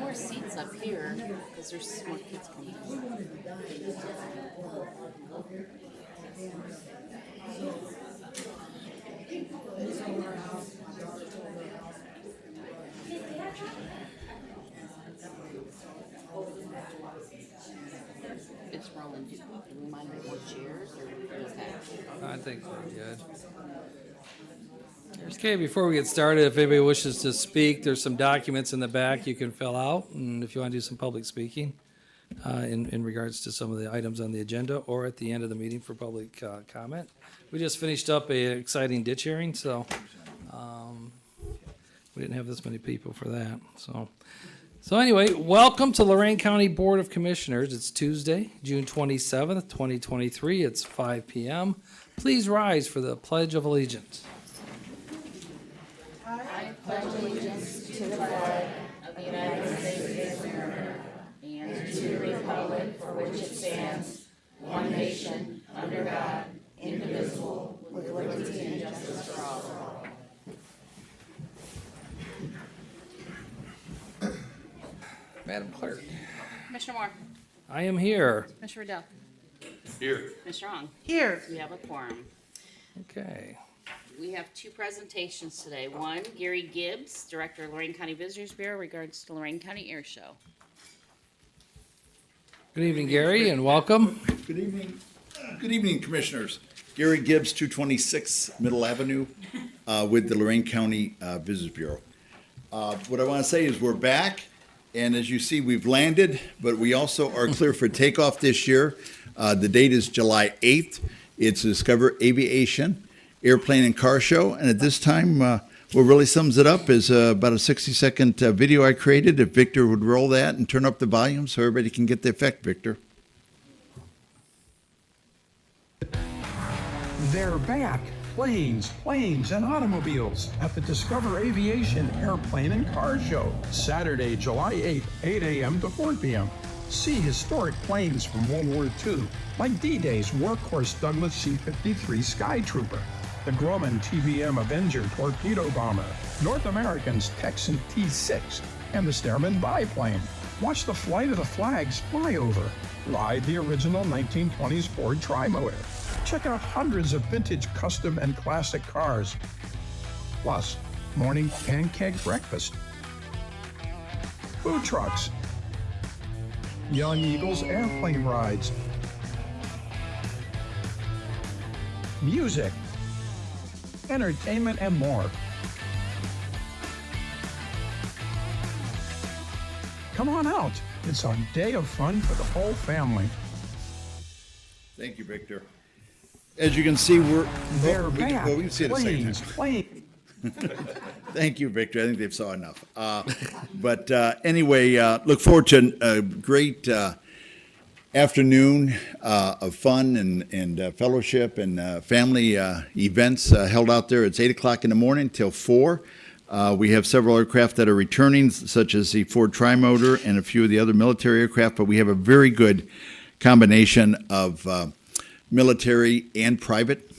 more seats up here because there's more kids coming in. It's rolling. Do we mind if more chairs or are we okay? I think we're good. Okay, before we get started, if anybody wishes to speak, there's some documents in the back you can fill out, and if you want to do some public speaking in regards to some of the items on the agenda, or at the end of the meeting for public comment. We just finished up a exciting ditch hearing, so we didn't have this many people for that. So anyway, welcome to Lorain County Board of Commissioners. It's Tuesday, June 27th, 2023. It's 5 p.m. Please rise for the Pledge of Allegiance. I pledge allegiance to the flag of the United States of America and to the republic for which it stands, one nation, under God, indivisible, with liberty and justice for all. Madam Clerk. Commissioner Moore, I am here. Commissioner Riddell, Here. Commissioner Ong. Here. We have a quorum. Okay. We have two presentations today. One, Gary Gibbs, Director of Lorain County Visitors Bureau, regards to Lorain County Air Show. Good evening, Gary, and welcome. Good evening. Good evening, Commissioners. Gary Gibbs, 226 Middle Avenue, with the Lorain County Visitors Bureau. What I want to say is we're back, and as you see, we've landed, but we also are clear for takeoff this year. The date is July 8th. It's Discover Aviation, Airplane and Car Show, and at this time, what really sums it up is about a 60-second video I created. If Victor would roll that and turn up the volume so everybody can get the effect, Victor. They're back. Planes, and automobiles at the Discover Aviation Airplane and Car Show, Saturday, July 8th, 8 a.m. to 4 p.m. See historic planes from World War II, like D-Day's workhorse Douglas C-53 Skytrooper, the Grumman TBM Avenger torpedo bomber, North American's Texan T-6, and the Stearman biplane. Watch the Flight of the Flags fly over. Ride the original 1920s Ford Trimotor. Check out hundreds of vintage custom and classic cars. Plus, morning pancake breakfast. Food trucks. Young Eagles airplane rides. Music. Entertainment and more. Come on out. It's a day of fun for the whole family. Thank you, Victor. As you can see, They're we back. can see it at the same time. Planes. Thank you, Victor. I think they've saw enough. But anyway, look forward to a great afternoon of fun and fellowship and family events held out there. It's 8 o'clock in the morning till 4. We have several aircraft that are returning, such as the Ford Trimotor and a few of the other military aircraft, but we have a very good combination of military and private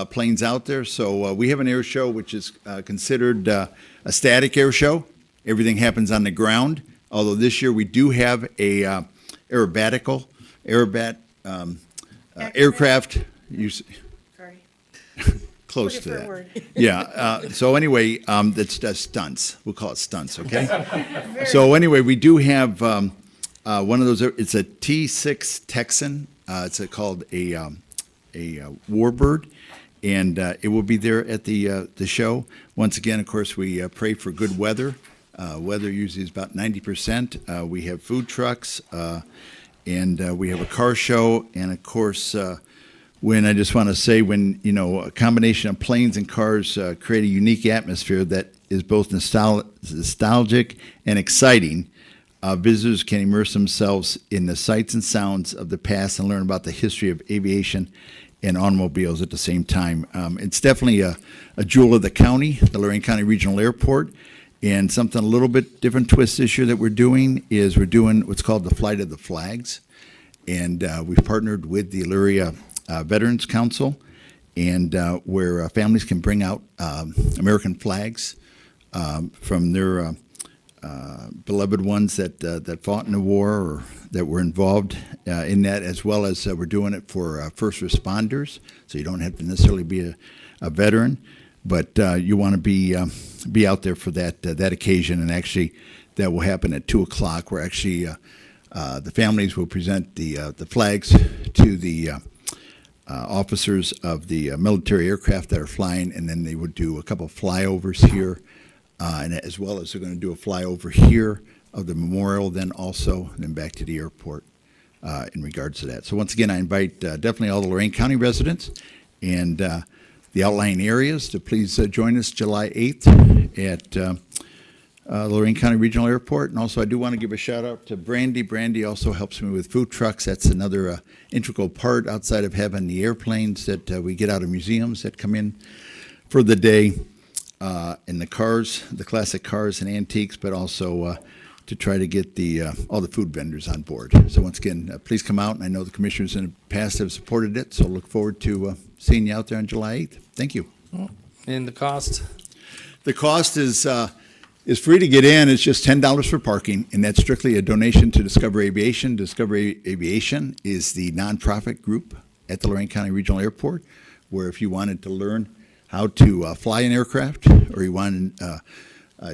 planes out there. So we have an air show which is considered a static air show. Everything happens on the ground, although this year we do have a aerobat aircraft. Sorry. Close Look to for a that. word. Yeah. So anyway, that's stunts. We'll call it stunts, okay? So anyway, we do have one of those. It's a T6 Texan. It's called a Warbird, and it will be there at the show. Once again, of course, we pray for good weather. Weather usually is about 90%. We have food trucks, and we have a car show, and of course, when I just want to say, when a combination of planes and cars create a unique atmosphere that is both nostalgic and exciting. Visitors can immerse themselves in the sights and sounds of the past and learn about the history of aviation and automobiles at the same time. It's definitely a jewel of the county, the Lorain County Regional Airport, and something a little bit different twist this year that we're doing is we're doing what's called the Flight of the Flags, and we've partnered with the Illyria Veterans Council, and where families can bring out American flags from their beloved ones that fought in the war or that were involved in that, as well as we're doing it for first responders. So you don't have to necessarily be a veteran, but you want to be out there for that occasion. And actually, that will happen at 2:00. Where actually the families will present the flags to the officers of the military aircraft that are flying, and then they would do a couple of flyovers here, and as well as they're going to do a flyover here of the memorial, then also, and then back to the airport in regards to that. So once again, I invite definitely all the Lorain County residents and the outlying areas to please join us July 8th at Lorain County Regional Airport. And also I do want to give a shout out to Brandy. Brandy also helps me with food trucks. That's another integral part outside of having the airplanes that we get out of museums that come in for the day, and the cars, the classic cars and antiques, but also to try to get all the food vendors on board. So once again, please come out. And I know the commissioners in the past have supported it, so look forward to seeing you out there on July 8th. Thank you. And the cost? The cost is free to get in. It's just $10 for parking, and that's strictly a donation to Discover Aviation. Discover Aviation is the nonprofit group at the Lorain County Regional Airport, where if you wanted to learn how to fly an aircraft, or you want to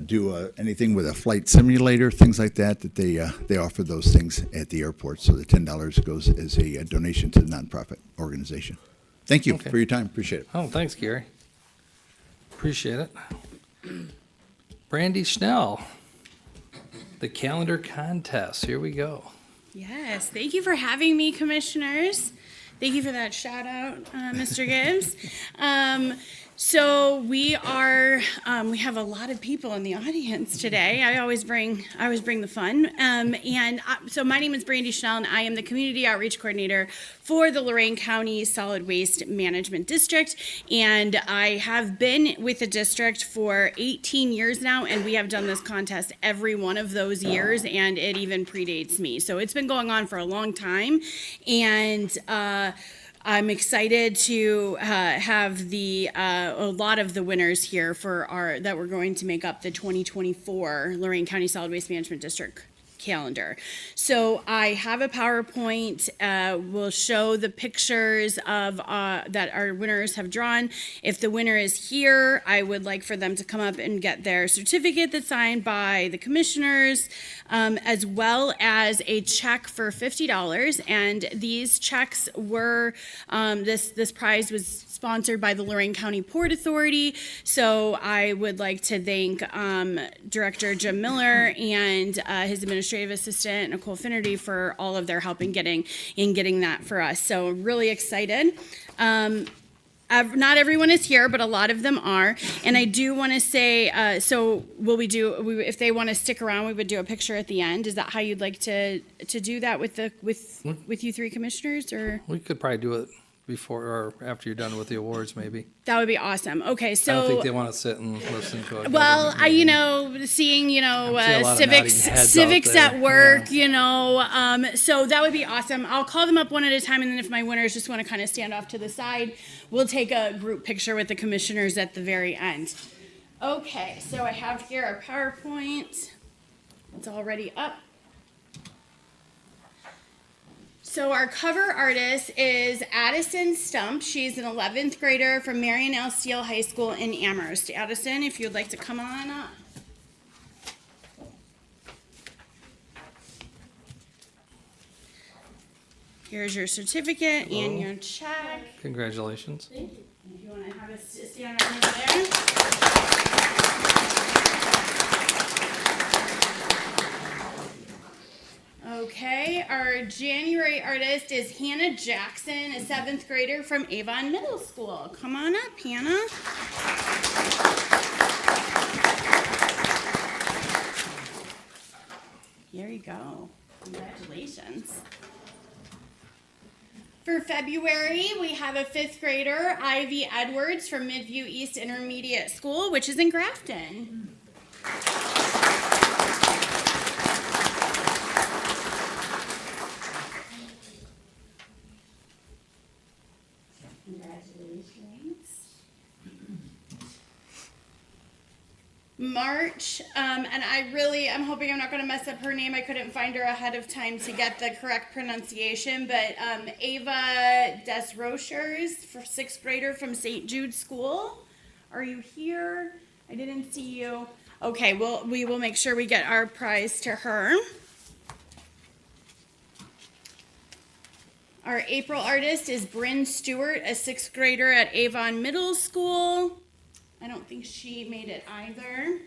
do anything with a flight simulator, things like that, that they offer those things at the airport. So the $10 goes as a donation to the nonprofit organization. Thank you Okay. for your time. Appreciate it. Oh, thanks, Gary. Appreciate it. Brandy Schnell, the calendar contest. Here we go. Yes, thank you for having me, commissioners. Thank you for that shout out, Mr. Gibbs. So we have a lot of people in the audience today. I always bring the fun. So my name is Brandy Schnell, and I am the Community Outreach Coordinator for the Lorain County Solid Waste Management District. And I have been with the district for 18 years now, and we have done this contest every one of those years, and it even predates me. So it's been going on for a long time, and I'm excited to have a lot of the winners here that we're going to make up the 2024 Lorain County Solid Waste Management District calendar. So I have a PowerPoint. We'll show the pictures of that our winners have drawn. If the winner is here, I would like for them to come up and get their certificate that's signed by the commissioners, as well as a check for $50. And these checks were this prize was sponsored by the Lorain County Port Authority. So I would like to thank Director Jim Miller and his administrative assistant Nicole Finnerty for all of their help in getting that for us. So really excited. Not everyone is here, but a lot of them are. And I do want to say, so if they want to stick around, we would do a picture at the end. Is that how you'd like to do that with you three commissioners, or? We could probably do it before or after you're done with the awards, maybe. That would be awesome. Okay, so. I don't think they want to sit and listen to it. Well, seeing, see a lot of civics nodding heads civics out there. at work, so that would be awesome. I'll call them up one at a time, and then if my winners just want to kind of stand off to the side, we'll take a group picture with the commissioners at the very end. Okay, so I have here our PowerPoint. It's already up. So our cover artist is Addison Stump. She's an 11th grader from Marion L. Steele High School in Amherst. Addison, if you'd like to come on up. Here's your certificate and your check. Congratulations. Thank you. If you want to have a stand right over there. Okay, our January artist is Hannah Jackson, a 7th grader from Avon Middle School. Come on up, Hannah. Here you go. Congratulations. For February, we have a 5th grader, Ivy Edwards from Midview East Intermediate School, which is in Grafton. Congratulations. March, and I'm hoping I'm not going to mess up her name. I couldn't find her ahead of time to get the correct pronunciation, but Ava Desrochers, for 6th grader from St. Jude School. Are you here? I didn't see you. Okay, well, we will make sure we get our prize to her. Our April artist is Bryn Stewart, a 6th grader at Avon Middle School. I don't think she made it either.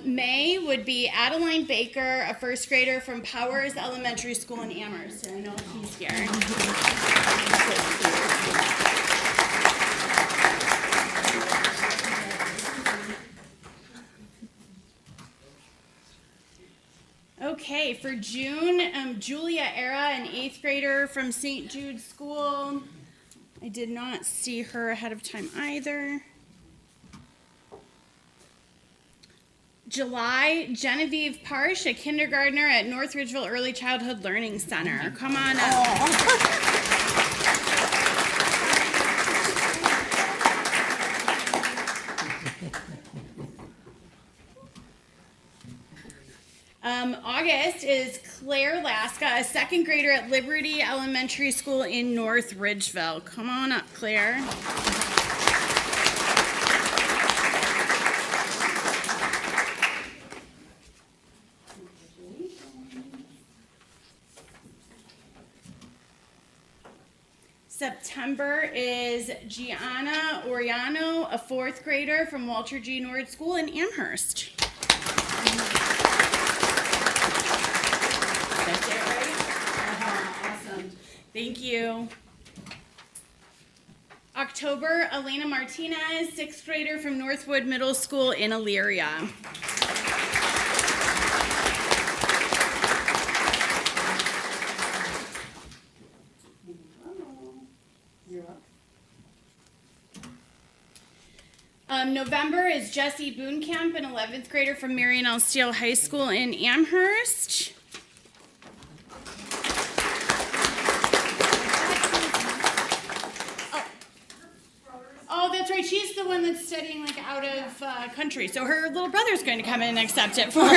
May would be Adeline Baker, a 1st grader from Powers Elementary School in Amherst. I know she's here. Okay, for June, Julia Era, an 8th grader from St. Jude School. I did not see her ahead of time either. July, Genevieve Parsh, a kindergartner at North Ridgeville Early Childhood Learning Center. Come on up. August is Claire Laska, a 2nd grader at Liberty Elementary School in North Ridgeville. Come on up, Claire. September is Gianna Oriano, a 4th grader from Walter G. Nord School in Amherst. That's it, right? Awesome. Thank you. October, Elena Martinez, 6th grader from Northwood Middle School in Elyria. November is Jessie Boonkamp, an 11th grader from Marion L. Steele High School in Amherst. Oh, that's right. She's the one that's studying like out of country. So her little brother's going to come in and accept it for her.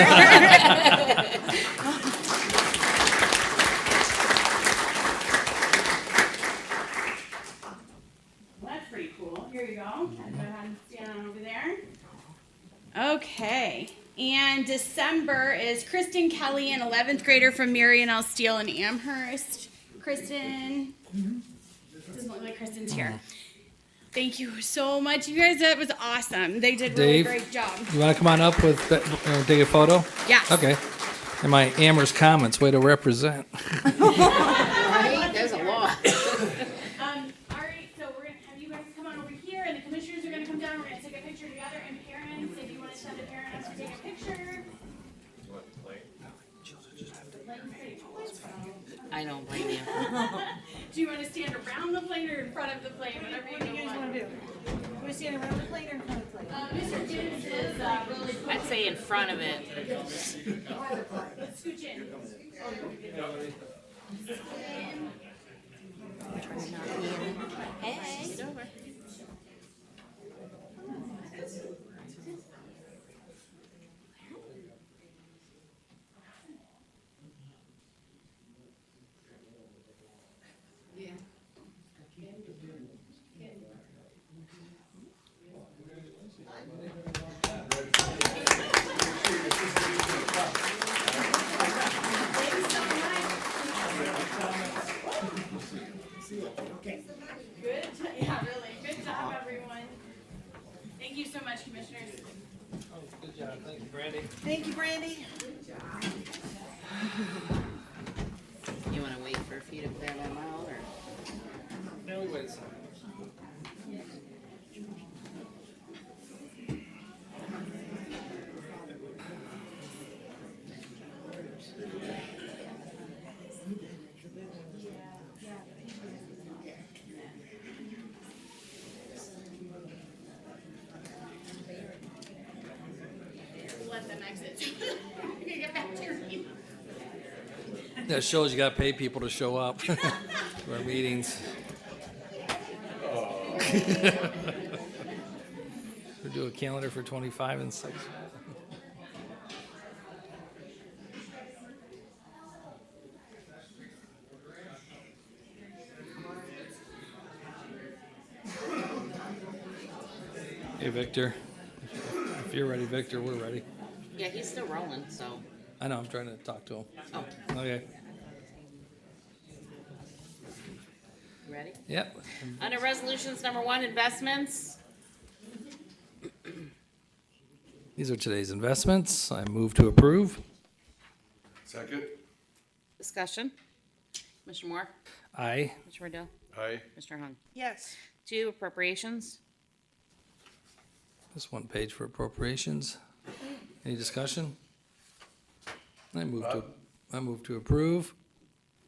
That's pretty cool. Here you go. I'll go ahead and stand on over there. Okay. And December is Kristen Kelly, an 11th grader from Marion L. Steele in Amherst. Kristen. Doesn't look like Kristen's here. Thank you so much. You guys, that was awesome. They did really Dave, great job. You want to come on up with take a photo? Yes. Okay. And my Amherst comments, way to represent. Right, there's a lot. All right, so we're going to have you guys come on over here, and the commissioners are going to come down. We're going to take a picture together, and parents, if you want to send a parent up to take a picture. I don't blame you. Do you want to stand around the plane or in front of the plane? Whatever you guys want to do. We're standing around the plane or in front of the plane? Mr. Gibbs is really cool. I'd say in front of it. Let's scooch in. Hey. Get over. Good, yeah, really. Good job, everyone. Thank you so much, commissioners. Good job. Thank you, Brandy. Thank you, Brandy. You want to wait for a few to clear them out, or? No, we wait a second. Let them exit. You can get back to your meeting. That shows you got to pay people to show up to our meetings. We'll do a calendar for 25 and 6. Hey, Victor. If you're ready, Victor, we're ready. Yeah, he's still rolling, so. I know, I'm trying to talk to him. Oh, Okay. you ready? Yep. Under resolutions, number 1, investments. These are today's investments. I move to approve. Second. Discussion. Mr. Moore? Aye. Mr. Riddell? Aye. Mr. Hung? Yes. 2, appropriations. Just one page for appropriations. Any discussion? I move to approve.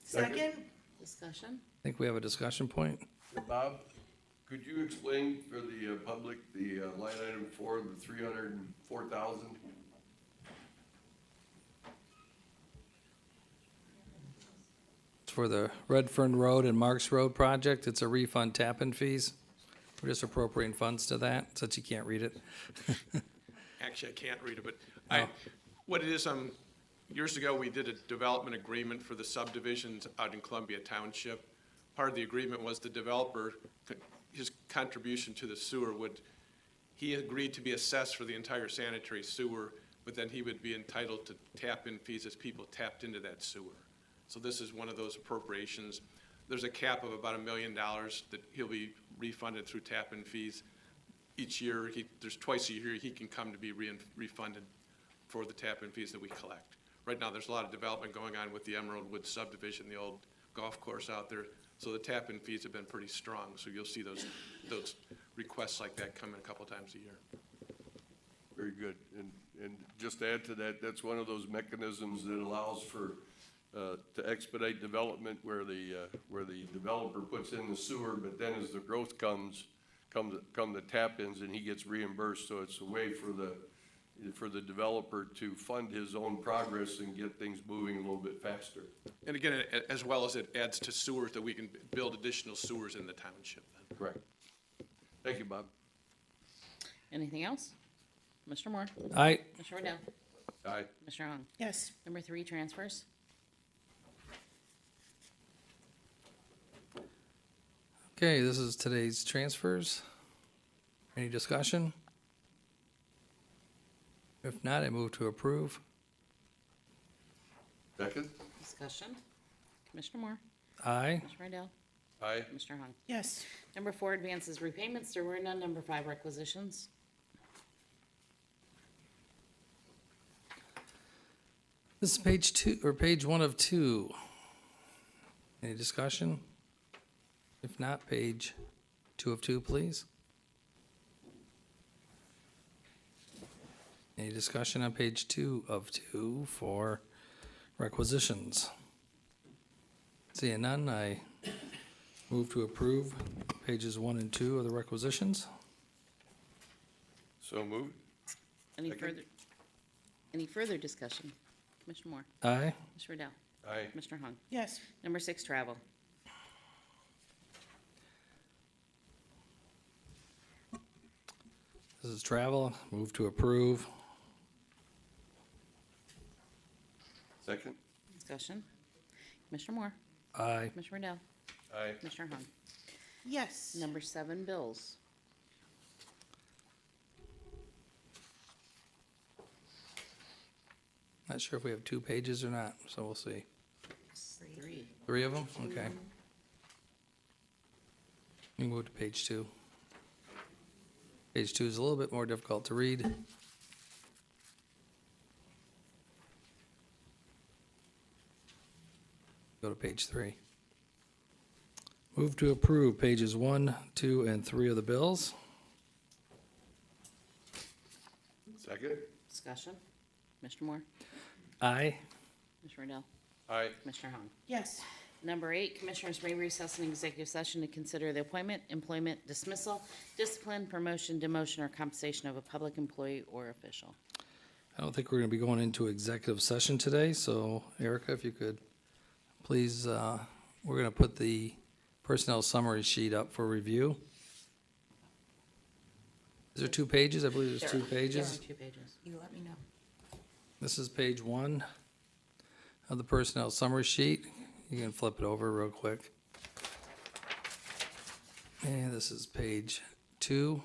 Second? Discussion. I think we have a discussion point. Bob, could you explain for the public the line item for the 304,000? It's for the Redfern Road and Marks Road project. It's a refund tap-in fees. We're just appropriating funds to that, since you can't read it. Actually, I can't read it, but Oh. what it is, years ago, we did a development agreement for the subdivisions out in Columbia Township. Part of the agreement was the developer, his contribution to the sewer he agreed to be assessed for the entire sanitary sewer, but then he would be entitled to tap-in fees as people tapped into that sewer. So this is one of those appropriations. There's a cap of about $1 million that he'll be refunded through tap-in fees. Each year, there's twice a year he can come to be refunded for the tap-in fees that we collect. Right now, there's a lot of development going on with the Emerald Woods subdivision, the old golf course out there. So the tap-in fees have been pretty strong. So you'll see those requests like that come in a couple times a year. Very good. And just to add to that, that's one of those mechanisms that allows for, to expedite development where the developer puts in the sewer, but then as the growth come the tap-ins and he gets reimbursed. So it's a way for the developer to fund his own progress and get things moving a little bit faster. And again, as well as it adds to sewers, that we can build additional sewers in the township then. Correct. Thank you, Bob. Anything else? Mr. Moore? Aye. Mr. Riddell? Aye. Mr. Hung? Yes. Number 3, transfers. Okay, this is today's transfers. Any discussion? If not, I move to approve. Second. Discussion. Commissioner Moore? Aye. Mr. Riddell? Aye. Mr. Hung? Yes. Number 4, advances repayments. There were none. Number 5, requisitions. This is page 2, or page 1 of 2. Any discussion? If not, page 2 of 2, please. Any discussion on page 2 of 2 for requisitions? Seeing none, I move to approve pages 1 and 2 of the requisitions. So moved. Second. Any further discussion? Commissioner Moore? Aye. Mr. Riddell? Aye. Mr. Hung? Yes. Number 6, travel. This is travel. Move to approve. Second. Discussion. Commissioner Moore? Aye. Mr. Riddell? Aye. Mr. Hung? Yes. Number 7, bills. Not sure if we have 2 pages or not, so we'll see. 3. 3 of them? Okay. We can move to page 2. Page 2 is a little bit more difficult to read. Go to page 3. Move to approve pages 1, 2, and 3 of the bills. Second. Discussion. Mr. Moore? Aye. Mr. Riddell? Aye. Mr. Hung? Yes. Number 8, commissioners may recess an executive session to consider the appointment, employment, dismissal, discipline, promotion, demotion, or compensation of a public employee or official. I don't think we're going to be going into executive session today, so Erica, if you could, please, we're going to put the personnel summary sheet up for review. Is there 2 pages? I believe there's 2 pages. 2 pages. You let me know. This is page 1 of the personnel summary sheet. You can flip it over real quick. And this is page 2.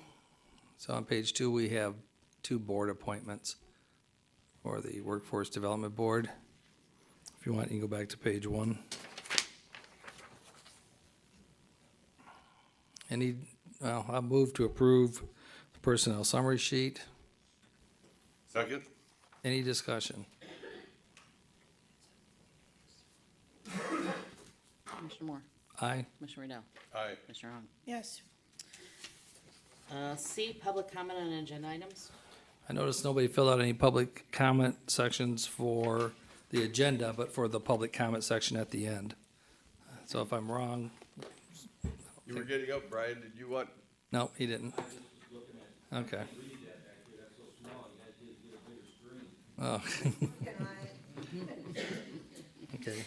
So on page 2, we have 2 board appointments for the Workforce Development Board. If you want, you can go back to page 1. I'll move to approve the personnel summary sheet. Second? Any discussion? Commissioner Moore, Aye. Commissioner Riddell, Aye. Commissioner Hung. Yes. C, public comment on agenda items. I noticed nobody filled out any public comment sections for the agenda, but for the public comment section at the end. So if I'm wrong, You were getting up, Brian. Did you want, no, he didn't. Okay. Oh. Okay.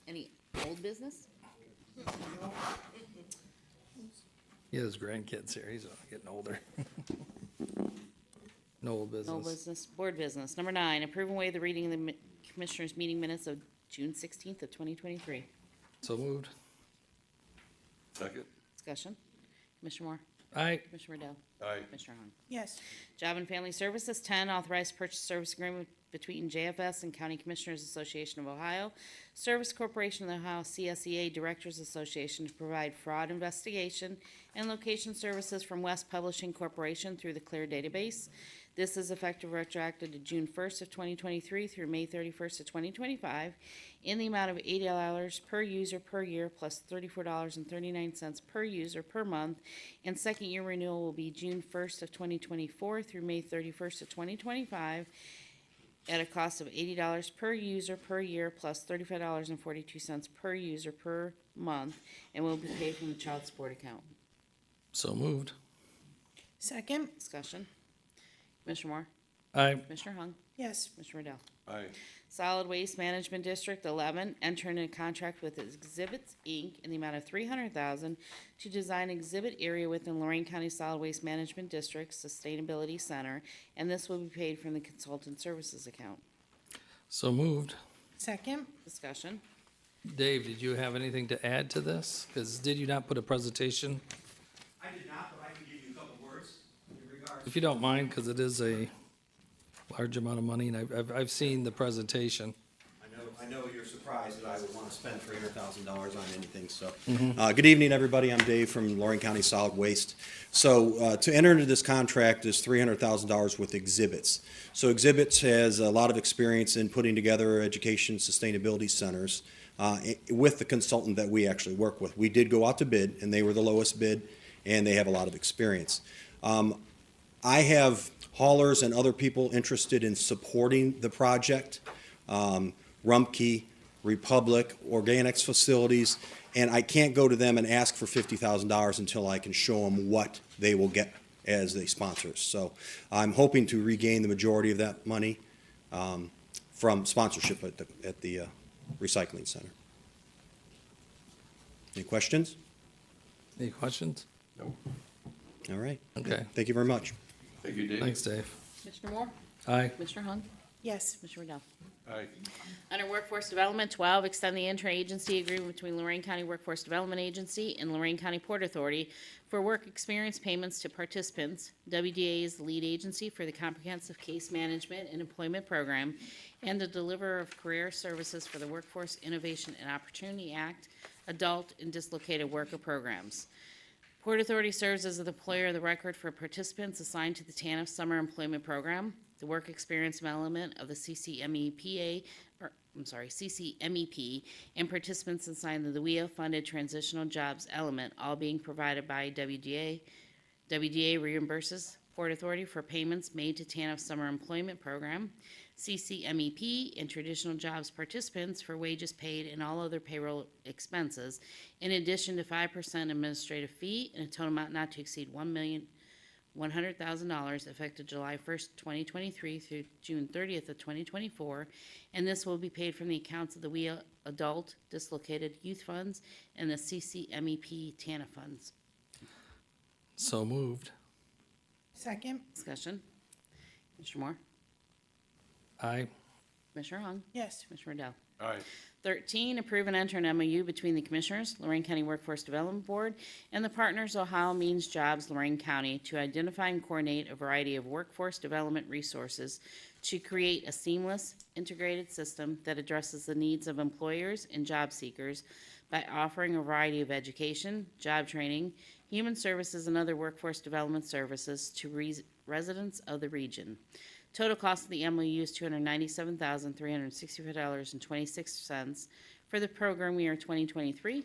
Any old business? He has grandkids here. He's getting older. No old No business. business. Board business. Number 9, approve and waive the reading of the Commissioners' meeting minutes of June 16th of 2023. So moved. second? Discussion. Commissioner Moore, Aye. Commissioner Riddell, Aye. Commissioner Hung. Yes. Job and Family Services. 10, authorized purchase service agreement between JFS and County Commissioners Association of Ohio, Service Corporation of the Ohio, CSEA Directors Association to provide fraud investigation and location services from West Publishing Corporation through the CLEAR database. This is effective retroactive to June 1st of 2023 through May 31st of 2025 in the amount of $80 per user per year plus $34.39 per user per month. And second year renewal will be June 1st of 2024 through May 31st of 2025 at a cost of $80 per user per year plus $35.42 per user per month, and will be paid from the child support account. So moved. Second. Discussion. Commissioner Moore, Aye. Commissioner Hung, Yes. Commissioner Riddell. Aye. Solid Waste Management District 11, enter into a contract with Exhibits, Inc. in the amount of $300,000 to design exhibit area within Lorain County Solid Waste Management District Sustainability Center, and this will be paid from the consultant services account. So moved. Second. Discussion. Dave, did you have anything to add to this? Because did you not put a presentation? I did not, but I can give you a couple words in regards. If you don't mind, because it is a large amount of money, and I've seen the presentation. I know you're surprised that I would want to spend $300,000 on anything, so. Good evening, everybody. I'm Dave from Lorain County Solid Waste. So, to enter into this contract is $300,000 with Exhibits. So Exhibits has a lot of experience in putting together education sustainability centers with the consultant that we actually work with. We did go out to bid, and they were the lowest bid, and they have a lot of experience. I have haulers and other people interested in supporting the project. Rumpke, Republic, Organics Facilities, and I can't go to them and ask for $50,000 until I can show them what they will get as the sponsors. So I'm hoping to regain the majority of that money from sponsorship at the recycling center. Any questions? Any questions? No. All right. Okay. Thank you very much. Thank you, Dave. Thanks, Dave. Commissioner Moore, Aye. Commissioner Hung, Yes. Commissioner Riddell. Aye. Under Workforce Development, 12, extend the interagency agreement between Lorain County Workforce Development Agency and Lorain County Port Authority for work experience payments to participants. WDA is the lead agency for the Comprehensive Case Management and Employment Program and the deliverer of career services for the Workforce Innovation and Opportunity Act, Adult and Dislocated Worker Programs. Port Authority serves as the employer of the record for participants assigned to the TANF Summer Employment Program. The work experience element of the CCMEP, and participants assigned to the WEA-funded transitional jobs element, all being provided by WDA. WDA reimburses Port Authority for payments made to TANF Summer Employment Program, CCMEP, and traditional jobs participants for wages paid and all other payroll expenses, in addition to 5% administrative fee and a total amount not to exceed $1,100,000 effective July 1st, 2023 through June 30th of 2024, and this will be paid from the accounts of the WEA Adult Dislocated Youth Funds and the CCMEP TANF funds. So moved. Second. Discussion. Mr. Moore? Aye. Commissioner Hung? Yes. Commissioner Riddell? Aye. 13, approve and enter an MOU between the Commissioners, Lorain County Workforce Development Board, and the Partners Ohio Means Jobs, Lorain County, to identify and coordinate a variety of workforce development resources to create a seamless, integrated system that addresses the needs of employers and job seekers by offering a variety of education, job training, human services, and other workforce development services to residents of the region. Total cost of the MOU is $297,365.26 for the program year 2023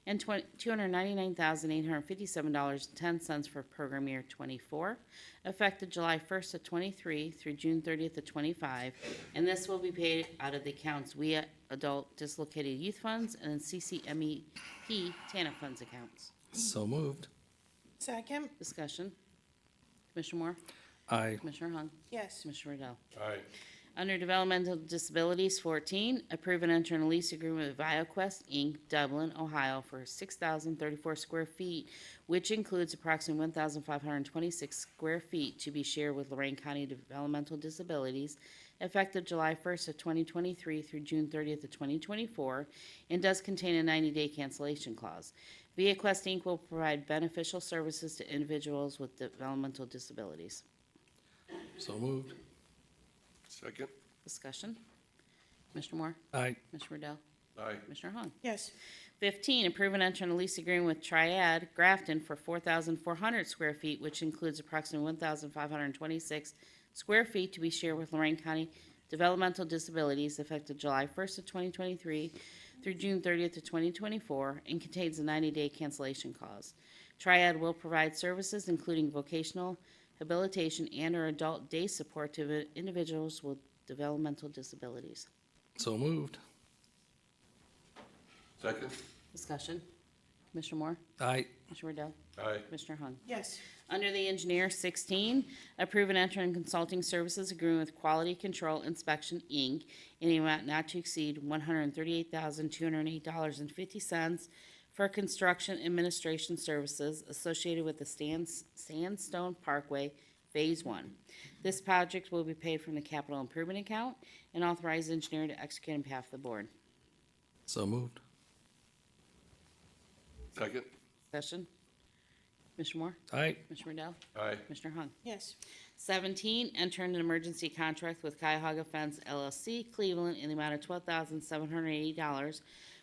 and $299,857.10 for program year 24, effective July 1st of 23 through June 30th of 25, and this will be paid out of the accounts WIA Adult Dislocated Youth Funds and CCMEP TANF Funds accounts. So moved. Second. Discussion. Commissioner Moore? Aye. Commissioner Hung? Yes. Commissioner Riddell? Aye. Under Developmental Disabilities, 14, approve and enter a lease agreement with VioQuest, Inc., Dublin, Ohio, for 6,034 square feet, which includes approximately 1,526 square feet to be shared with Lorain County Developmental Disabilities, effective July 1st of 2023 through June 30th of 2024, and does contain a 90-day cancellation clause. VioQuest, Inc. will provide beneficial services to individuals with developmental disabilities. So moved. Second. Discussion. Commissioner Moore? Aye. Commissioner Riddell? Aye. Commissioner Hung? Yes. 15, approve and enter a lease agreement with Triad Grafton for 4,400 square feet, which includes approximately 1,526 square feet to be shared with Lorain County Developmental Disabilities, effective July 1st of 2023 through June 30th of 2024, and contains a 90-day cancellation clause. Triad will provide services including vocational habilitation and/or adult day support to individuals with developmental disabilities. So moved. Second. Discussion. Commissioner Moore? Aye. Commissioner Riddell? Aye. Commissioner Hung? Yes. Under the engineer, 16, approve and enter in consulting services agreement with Quality Control Inspection, Inc. in the amount not to exceed $138,208.50 for construction administration services associated with the Sandstone Parkway Phase 1. This project will be paid from the capital improvement account and authorize the engineer to execute on behalf of the board. So moved. Second. Discussion. Commissioner Moore? Aye. Commissioner Riddell? Aye. Commissioner Hung? Yes. 17, enter into an emergency contract with Cuyahoga Fence LLC, Cleveland, in the amount of $12,780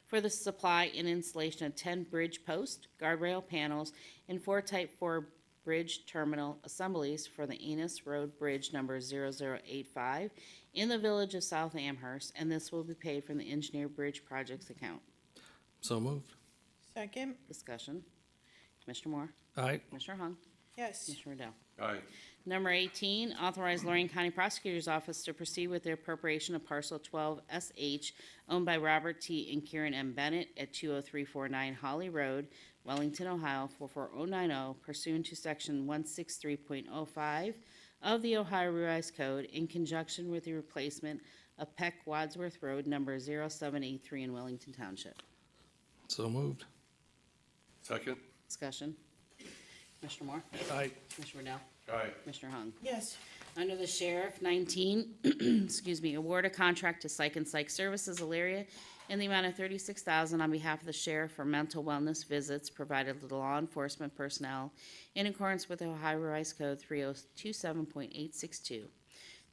for the supply and installation of 10 bridge post, guardrail panels, and 4 Type 4 bridge terminal assemblies for the Enos Road Bridge number 0085 in the village of South Amherst, and this will be paid from the Engineer Bridge Projects account. So moved. Second. Discussion. Commissioner Moore? Aye. Commissioner Hung? Yes. Commissioner Riddell? Aye. Number 18, authorize Lorain County Prosecutor's Office to proceed with the appropriation of parcel 12SH owned by Robert T. and Kieran M. Bennett at 20349 Holly Road, Wellington, Ohio, 44090, pursuant to section 163.05 of the Ohio Revised Code in conjunction with the replacement of Peck Wadsworth Road, number 0783 in Wellington Township. So moved. Second. Discussion. Commissioner Moore? Aye. Commissioner Riddell? Aye. Commissioner Hung? Yes. Under the sheriff, 19, excuse me, award a contract to Psych and Psych Services Elyria in the amount of $36,000 on behalf of the sheriff for mental wellness visits provided to law enforcement personnel in accordance with Ohio Revised Code 3027.862.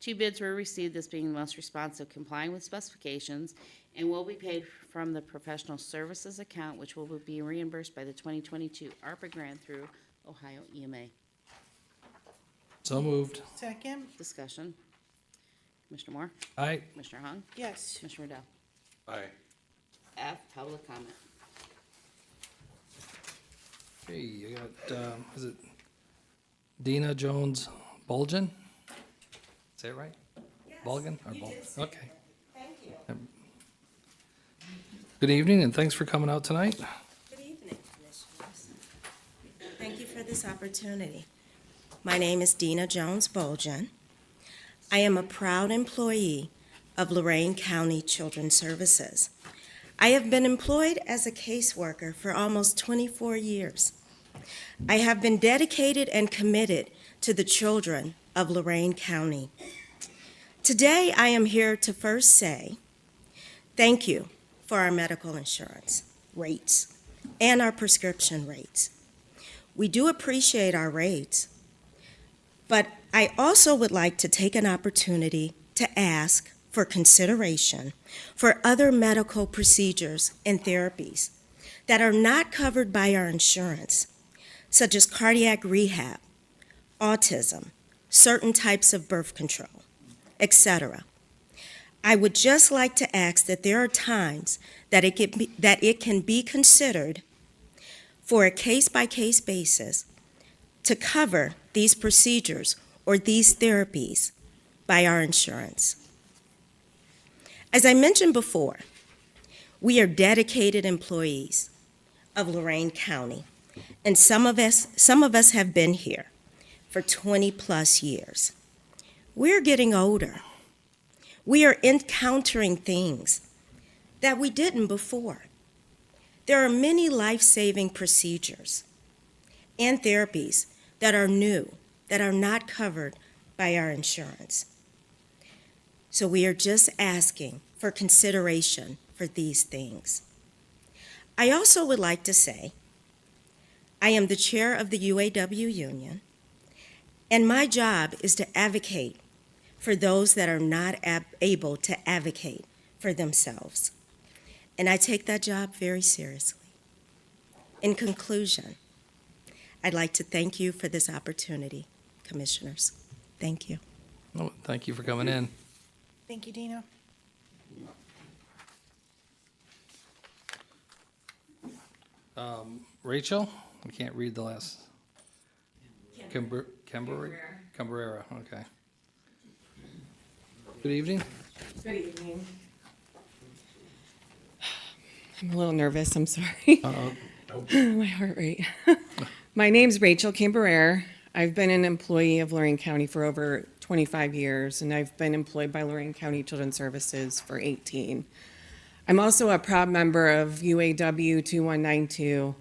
2 bids were received, this being the most responsive, complying with specifications, and will be paid from the professional services account, which will be reimbursed by the 2022 ARPA grant through Ohio EMA. So moved. Second. Discussion. Commissioner Moore? Aye. Commissioner Hung? Yes. Commissioner Riddell? Aye. F, public comment. Okay, you got, is it Dina Jones Bulgen? Is that right? Bulgen or Bulgen? Okay. Thank you. Good evening and thanks for coming out tonight. Good evening, Commissioners. Thank you for this opportunity. My name is Dina Jones Bolgen. I am a proud employee of Lorain County Children's Services. I have been employed as a caseworker for almost 24 years. I have been dedicated and committed to the children of Lorain County. Today, I am here to first say thank you for our medical insurance rates and our prescription rates. We do appreciate our rates, but I also would like to take an opportunity to ask for consideration for other medical procedures and therapies that are not covered by our insurance, such as cardiac rehab, autism, certain types of birth control, etc. I would just like to ask that there are times that it can be considered for a case-by-case basis to cover these procedures or these therapies by our insurance. As I mentioned before, we are dedicated employees of Lorain County, and some of us have been here for 20-plus years. We're getting older. We are encountering things that we didn't before. There are many life-saving procedures and therapies that are new, that are not covered by our insurance. So we are just asking for consideration for these things. I also would like to say, I am the chair of the UAW union, and my job is to advocate for those that are not able to advocate for themselves. And I take that job very seriously. In conclusion, I'd like to thank you for this opportunity, Commissioners. Thank you. Oh, thank you for coming in. Thank you, Dina. Rachel? I can't read the last. Cambrera, okay. Good evening. Good evening. I'm a little nervous, I'm sorry. My heart rate. My name's Rachel Cambrera. I've been an employee of Lorain County for over 25 years, and I've been employed by Lorain County Children's Services for 18. I'm also a proud member of UAW 2192,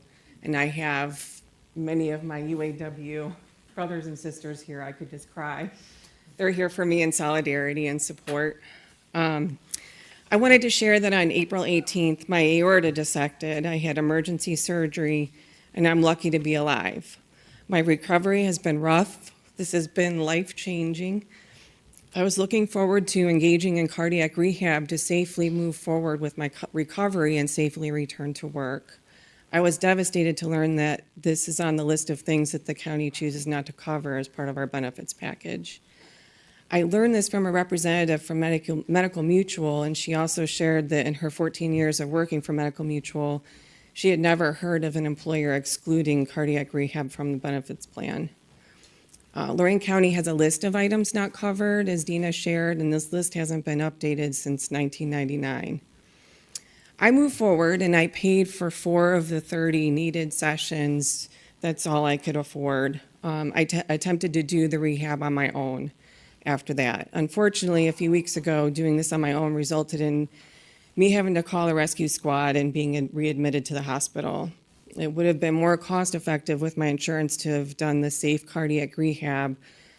and I have many of my UAW brothers and sisters here. I could just cry. They're here for me in solidarity and support. I wanted to share that on April 18th, my aorta dissected. I had emergency surgery, and I'm lucky to be alive. My recovery has been rough. This has been life-changing. I was looking forward to engaging in cardiac rehab to safely move forward with my recovery and safely return to work. I was devastated to learn that this is on the list of things that the county chooses not to cover as part of our benefits package. I learned this from a representative from Medical Mutual, and she also shared that in her 14 years of working for Medical Mutual, she had never heard of an employer excluding cardiac rehab from the benefits plan. Lorain County has a list of items not covered, as Dina shared, and this list hasn't been updated since 1999. I moved forward and I paid for 4 of the 30 needed sessions. That's all I could afford. I attempted to do the rehab on my own after that. Unfortunately, a few weeks ago, doing this on my own resulted in me having to call a rescue squad and being readmitted to the hospital. It would have been more cost-effective with my insurance to have done the safe cardiac rehab,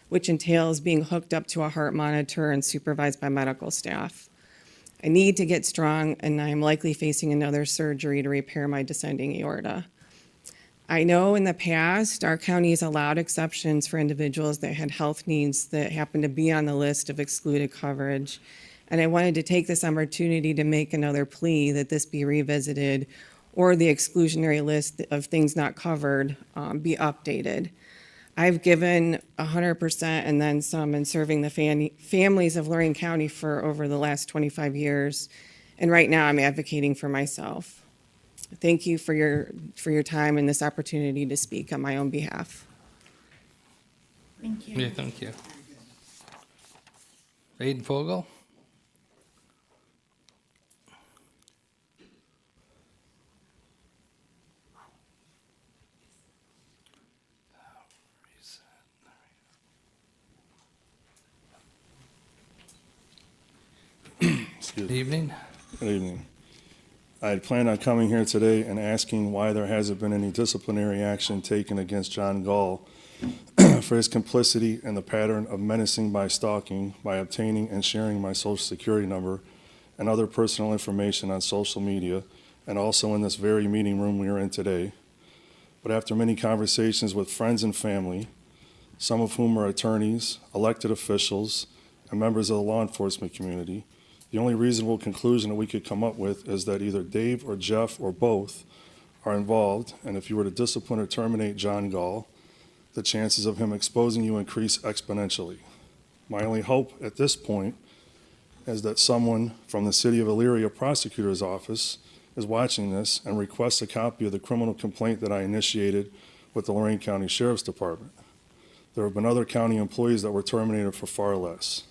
which entails being hooked up to a heart monitor and supervised by medical staff. I need to get strong, and I'm likely facing another surgery to repair my descending aorta. I know in the past, our county has allowed exceptions for individuals that had health needs that happen to be on the list of excluded coverage, and I wanted to take this opportunity to make another plea that this be revisited or the exclusionary list of things not covered be updated. I've given 100% and then some in serving the families of Lorain County for over the last 25 years, and right now I'm advocating for myself. Thank you for your time and this opportunity to speak on my own behalf. Thank you. Yeah, thank you. Aiden Fogel? Good evening. Good evening. I had planned on coming here today and asking why there hasn't been any disciplinary action taken against John Gall for his complicity in the pattern of menacing by stalking, by obtaining and sharing my social security number and other personal information on social media, and also in this very meeting room we are in today. But after many conversations with friends and family, some of whom are attorneys, elected officials, and members of the law enforcement community, the only reasonable conclusion that we could come up with is that either Dave or Jeff or both are involved, and if you were to discipline or terminate John Gall, the chances of him exposing you increase exponentially. My only hope at this point is that someone from the City of Elyria Prosecutor's Office is watching this and requests a copy of the criminal complaint that I initiated with the Lorain County Sheriff's Department. There have been other county employees that were terminated for far less.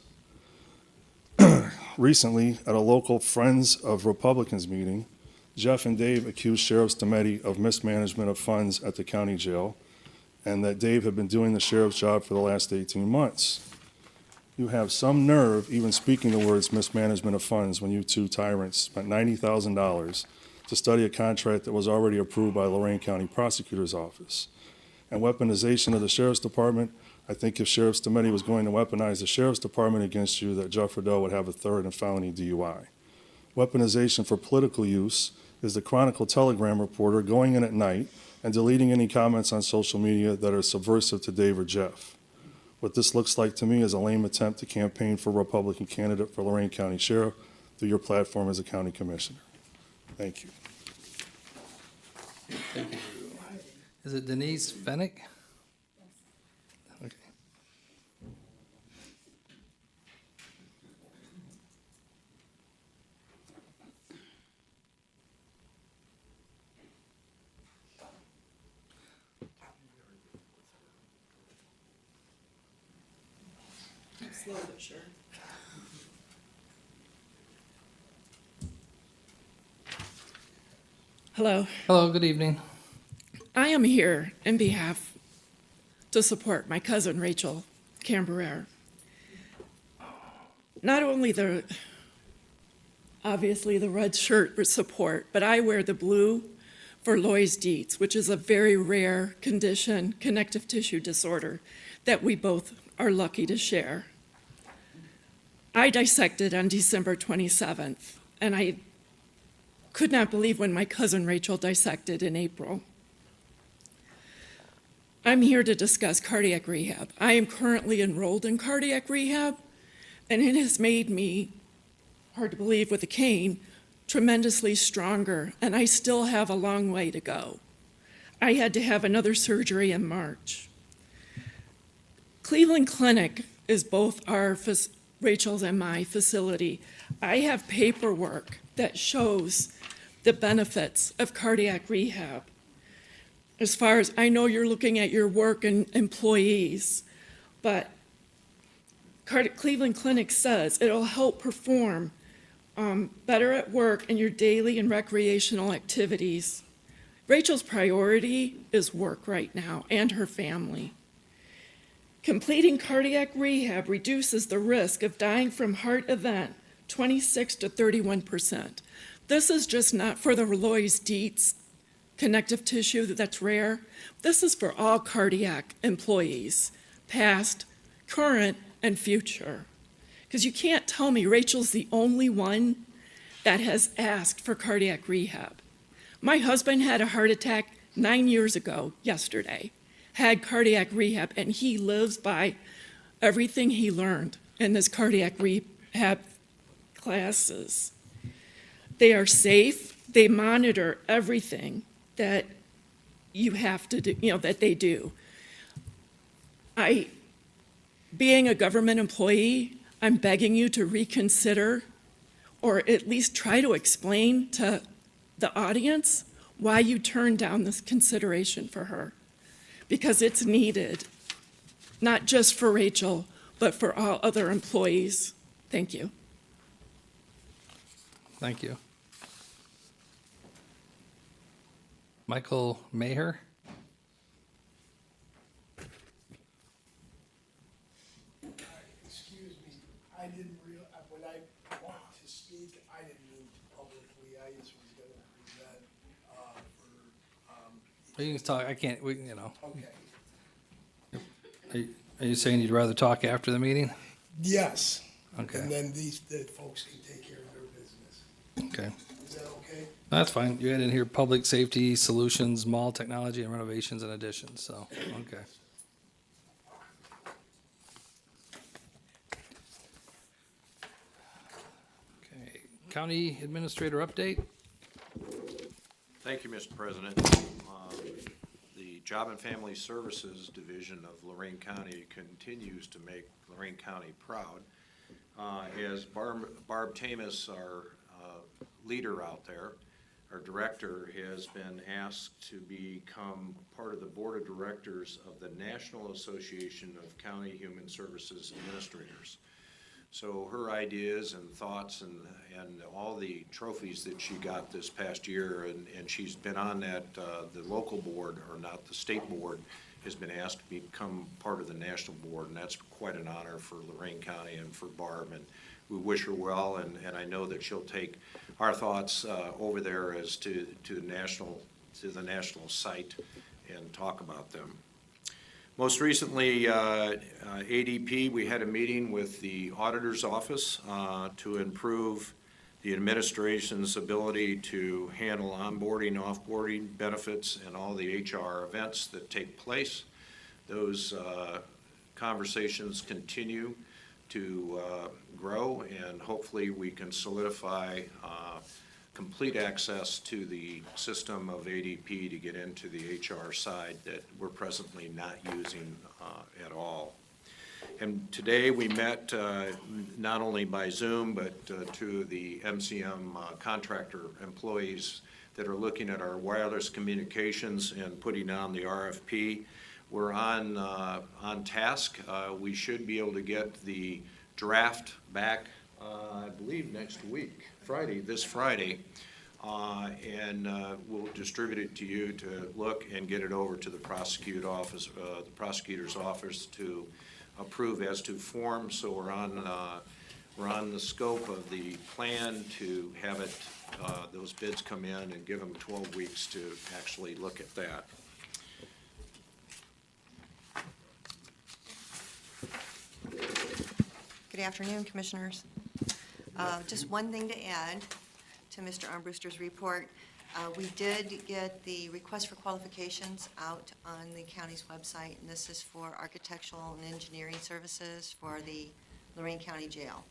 Recently, at a local Friends of Republicans meeting, Jeff and Dave accused Sheriff Stametti of mismanagement of funds at the county jail, and that Dave had been doing the sheriff's job for the last 18 months. You have some nerve even speaking the words mismanagement of funds when you two tyrants spent $90,000 to study a contract that was already approved by Lorain County Prosecutor's Office. And weaponization of the Sheriff's Department, I think if Sheriff Stametti was going to weaponize the Sheriff's Department against you, that Jeff Rideau would have a third and felony DUI. Weaponization for political use is the Chronicle Telegram reporter going in at night and deleting any comments on social media that are subversive to Dave or Jeff. What this looks like to me is a lame attempt to campaign for a Republican candidate for Lorain County Sheriff through your platform as a county commissioner. Thank you. Is it Denise Fennick? Okay. Hello. Hello, good evening. I am here in behalf to support my cousin Rachel Camberer. Not only obviously the red shirt support, but I wear the blue for Loy's Dietz, which is a very rare condition, connective tissue disorder, that we both are lucky to share. I dissected on December 27th, and I could not believe when my cousin Rachel dissected in April. I'm here to discuss cardiac rehab. I am currently enrolled in cardiac rehab, and it has made me, hard to believe with a cane, tremendously stronger, and I still have a long way to go. I had to have another surgery in March. Cleveland Clinic is both Rachel's and my facility. I have paperwork that shows the benefits of cardiac rehab. As far as I know, you're looking at your work and employees, but Cleveland Clinic says it'll help perform better at work in your daily and recreational activities. Rachel's priority is work right now and her family. Completing cardiac rehab reduces the risk of dying from heart event 26 to 31%. This is just not for the Loy's Dietz connective tissue that's rare. This is for all cardiac employees, past, current, and future. Because you can't tell me Rachel's the only one that has asked for cardiac rehab. My husband had a heart attack 9 years ago, yesterday, had cardiac rehab, and he lives by everything he learned in this cardiac rehab classes. They are safe, they monitor everything that you have to do, that they do. Being a government employee, I'm begging you to reconsider or at least try to explain to the audience why you turned down this consideration for her. Because it's needed, not just for Rachel, but for all other employees. Thank you. Thank you. Michael Maher? Excuse me, I didn't when I wanted to speak, I didn't mean publicly, I just was gonna present, You can talk, I can't, okay. Are you saying you'd rather talk after the meeting? Yes. Okay. And then the folks can take care of their business. Okay. Is that okay? That's fine. You had in here public safety solutions, mall technology and renovations and additions, so, okay. Okay, county administrator update? Thank you, Mr. President. The Job and Family Services Division of Lorain County continues to make Lorain County proud. As Barb Tamas, our leader out there, our director, has been asked to become part of the board of directors of the National Association of County Human Services Administrators. So her ideas and thoughts and all the trophies that she got this past year, and she's been on that, the local board, or not the state board, has been asked to become part of the national board, and that's quite an honor for Lorain County and for Barb, and we wish her well, and I know that she'll take our thoughts over there as to the national site and talk about them. Most recently, ADP, we had a meeting with the auditor's office to improve the administration's ability to handle onboarding, offboarding benefits, and all the HR events that take place. Those conversations continue to grow, and hopefully we can solidify complete access to the system of ADP to get into the HR side that we're presently not using at all. And today we met not only by Zoom, but to the MCM contractor employees that are looking at our wireless communications and putting on the RFP. We're on task. We should be able to get the draft back, I believe next week, this Friday, and we'll distribute it to you to look and get it over to the prosecutor's office to approve as to form. So we're on the scope of the plan to have it, those bids come in and give them 12 weeks to actually look at that. Good afternoon, Commissioners. Just one thing to add to Mr. Armbruster's report. We did get the request for qualifications out on the county's website, and this is for architectural and engineering services for the Lorain County Jail.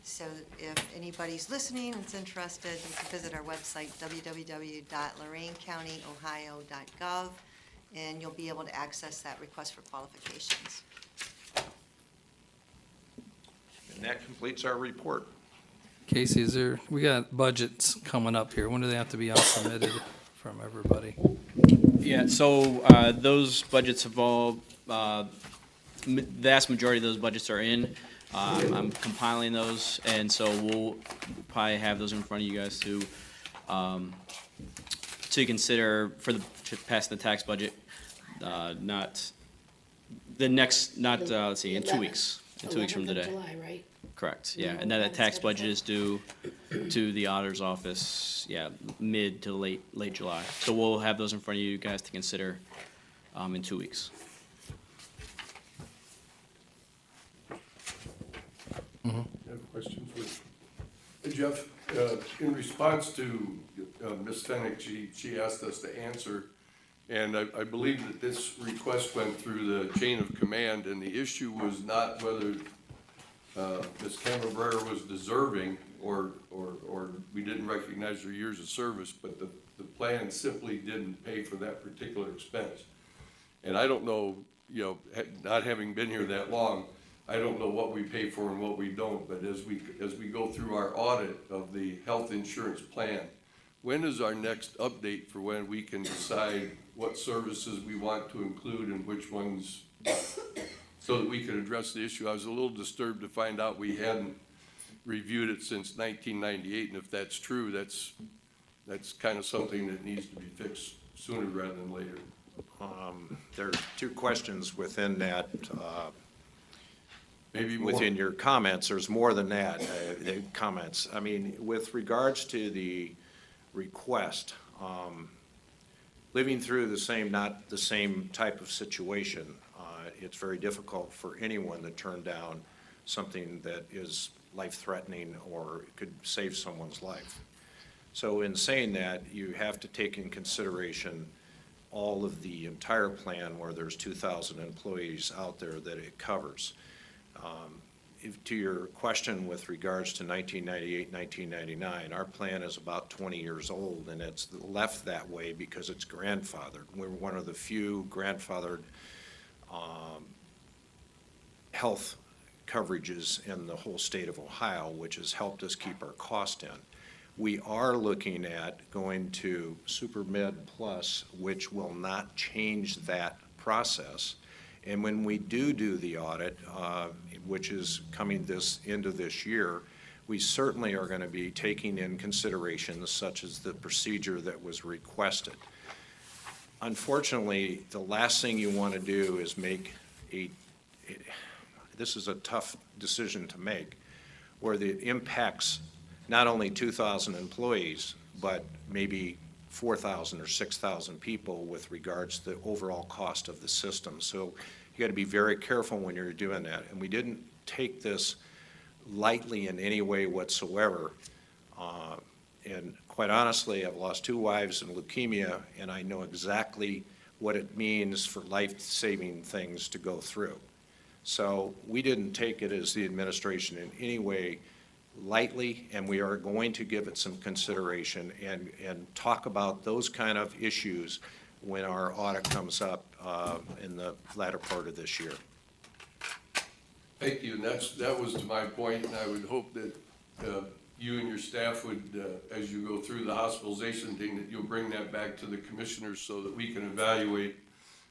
So if anybody's listening and is interested, you can visit our website, www.loraincounty.ohio.gov, and you'll be able to access that request for qualifications. And that completes our report. Casey, we got budgets coming up here. When do they have to be all submitted from everybody? Yeah, so those budgets have all, the vast majority of those budgets are in. I'm compiling those, and so we'll probably have those in front of you guys to consider to pass the tax budget, let's see, in 2 weeks. In 2 weeks from today. July, right? Correct, yeah, and then the tax budget is due to the auditor's office, mid to late July. So we'll have those in front of you guys to consider in 2 weeks. I have questions with, Hey, Jeff, in response to Ms. Fennick, she asked us to answer, and I believe that this request went through the chain of command, and the issue was not whether Ms. Cambrera was deserving or we didn't recognize her years of service, but the plan simply didn't pay for that particular expense. And I don't know, not having been here that long, I don't know what we pay for and what we don't, but as we go through our audit of the health insurance plan, when is our next update for when we can decide what services we want to include and which ones, so that we can address the issue? I was a little disturbed to find out we hadn't reviewed it since 1998, and if that's true, that's kind of something that needs to be fixed sooner rather than later. There are two questions within that. Maybe more. Within your comments, there's more than that, comments. I mean, with regards to the request, living through not the same type of situation, it's very difficult for anyone to turn down something that is life-threatening or could save someone's life. So in saying that, you have to take in consideration all of the entire plan where there's 2,000 employees out there that it covers. To your question with regards to 1998, 1999, our plan is about 20 years old, and it's left that way because it's grandfathered. We're one of the few grandfathered health coverages in the whole state of Ohio, which has helped us keep our cost in. We are looking at going to Super Med Plus, which will not change that process. And when we do the audit, which is coming into this year, we certainly are going to be taking in considerations such as the procedure that was requested. Unfortunately, the last thing you want to do is make this is a tough decision to make, where it impacts not only 2,000 employees, but maybe 4,000 or 6,000 people with regards to the overall cost of the system. So you got to be very careful when you're doing that. And we didn't take this lightly in any way whatsoever. And quite honestly, I've lost 2 wives in leukemia, and I know exactly what it means for life-saving things to go through. So we didn't take it as the administration in any way lightly, and we are going to give it some consideration and talk about those kind of issues when our audit comes up in the latter part of this year. Thank you, and that was to my point, and I would hope that you and your staff would, as you go through the hospitalization thing, that you'll bring that back to the commissioners so that we can evaluate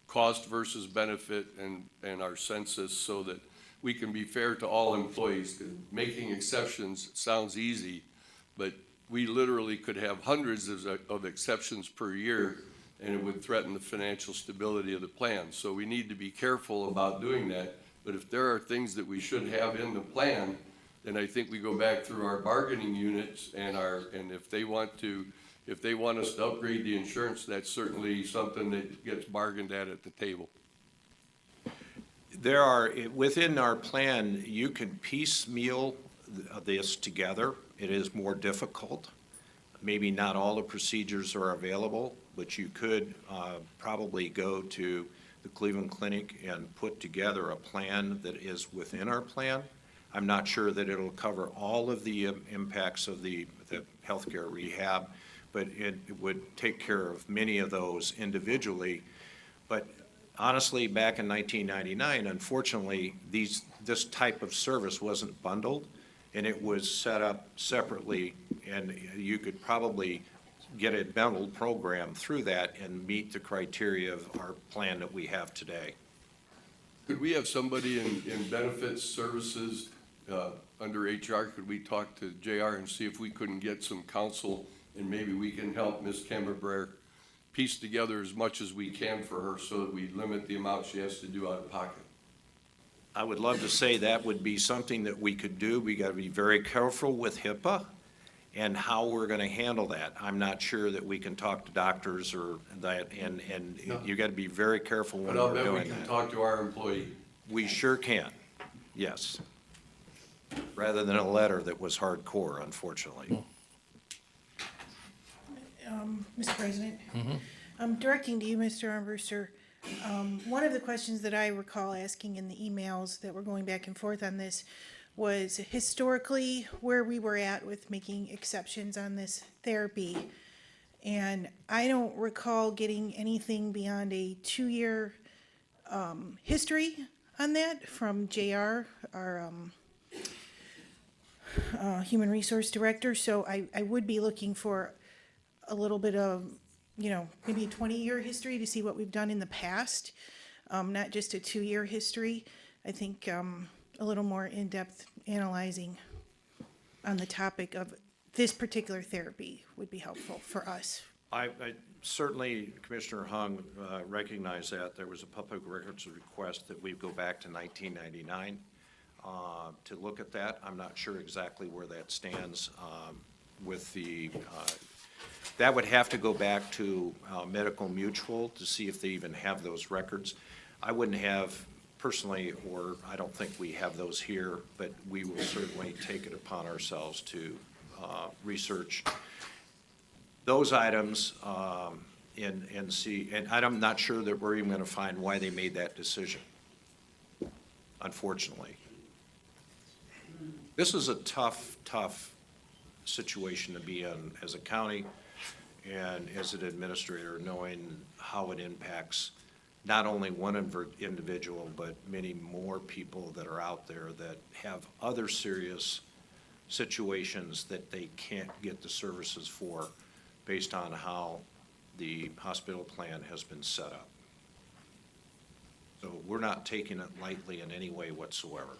cost versus benefit and our census so that we can be fair to all employees. 'Cause making exceptions sounds easy, but we literally could have hundreds of exceptions per year, and it would threaten the financial stability of the plan. So we need to be careful about doing that. But if there are things that we should have in the plan, then I think we go back through our bargaining units and if they want us to upgrade the insurance, that's certainly something that gets bargained at the table. There are, within our plan, you can piecemeal this together. It is more difficult. Maybe not all the procedures are available, but you could probably go to the Cleveland Clinic and put together a plan that is within our plan. I'm not sure that it'll cover all of the impacts of the healthcare rehab, but it would take care of many of those individually. But honestly, back in 1999, unfortunately, this type of service wasn't bundled, and it was set up separately, and you could probably get a bundled program through that and meet the criteria of our plan that we have today. Could we have somebody in benefits services under HR? Could we talk to JR and see if we couldn't get some counsel, and maybe we can help Ms. Camberbrer piece together as much as we can for her so that we limit the amount she has to do out of pocket? I would love to say that would be something that we could do. We got to be very careful with HIPAA and how we're going to handle that. I'm not sure that we can talk to doctors or that, and you got to be very careful when But I'll we're bet doing we can that. talk to our employee. We sure can, yes. Rather than a letter that was hardcore, unfortunately. Mr. President, I'm directing to you, Mr. Armbruster. One of the questions that I recall asking in the emails that were going back and forth on this was historically where we were at with making exceptions on this therapy. And I don't recall getting anything beyond a 2-year history on that from JR, our Human Resource Director. So I would be looking for a little bit of, maybe a 20-year history to see what we've done in the past, not just a 2-year history. I think a little more in-depth analyzing on the topic of this particular therapy would be helpful for us. I certainly, Commissioner Hung, recognize that. There was a public records request that we go back to 1999 to look at that. I'm not sure exactly where that stands with the, that would have to go back to Medical Mutual to see if they even have those records. I wouldn't have personally, or I don't think we have those here, but we will certainly take it upon ourselves to research those items and see, and I'm not sure that we're even going to find why they made that decision, unfortunately. This is a tough situation to be in as a county and as an administrator, knowing how it impacts not only one individual, but many more people that are out there that have other serious situations that they can't get the services for based on how the hospital plan has been set up. So we're not taking it lightly in any way whatsoever.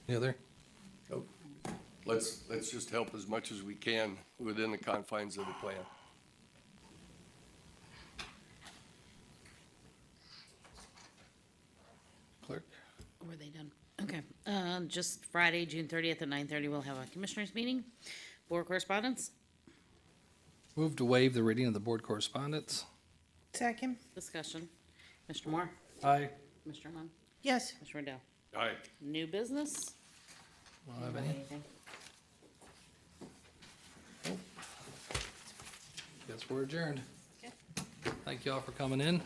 Any other? Oh, let's just help as much as we can within the confines of the plan. Clerk? Were they done? Okay, just Friday, June 30th at 9:30, we'll have a commissioners meeting. Board correspondence, Move to waive the reading of the board correspondence. Second? discussion. Mr. Moore? Aye. Mr. Hahn? Yes. Mr. Riddell? Aye. New business? Don't have any. Anything? Guess we're adjourned. Thank you all for coming in.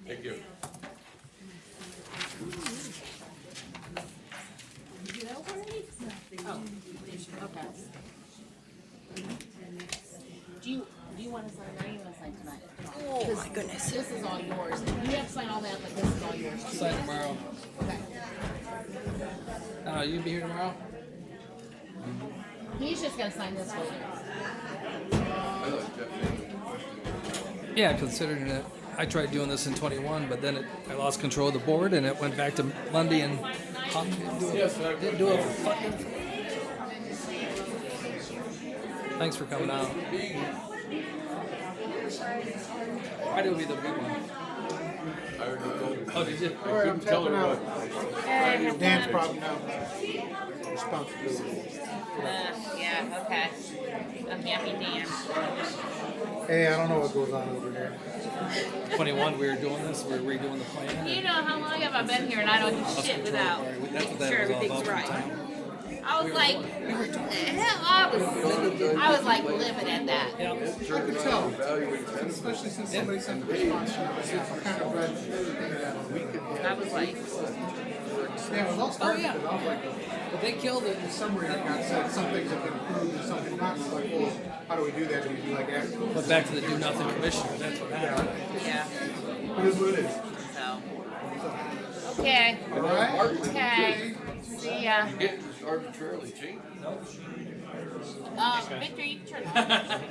Thank you. Oh, okay. Do you want to sign, or you want to sign tonight? Oh, my goodness. This is all yours. You have to sign all that, but this is all yours. too. Sign tomorrow. Okay. You be here tomorrow? He's just gonna sign this one. Yeah, considering that I tried doing this in 21, but then I lost control of the board and it went back to Lundy and Hunt. Didn't do a fucking. Thanks for coming out. I did be the big one. I already told you. Oh, did you? All right, I'm tapping out. Dan's problem now. Responsibility. Yeah, okay. I'm happy, Dan. Hey, I don't know what goes on over there. 21, we were doing this, we were redoing the plan. You know how long have I been here and I don't do shit without That's what that sure was all everything's about. right. I was like, what the hell? I was like living at that. I could tell, especially since somebody sent the response. I'm kind of glad that we could get. I was like, Yeah, it was all started because I was like, But they killed it. in summary, I got said some things have been approved and some have not. It's like, well, how do we do that? Do we do like after? But back to the do nothing commissioner, that's what happened. yeah, It is what it is. so. Okay. All right? Okay. See ya. You get just arbitrarily changed. Victor, you can turn it off.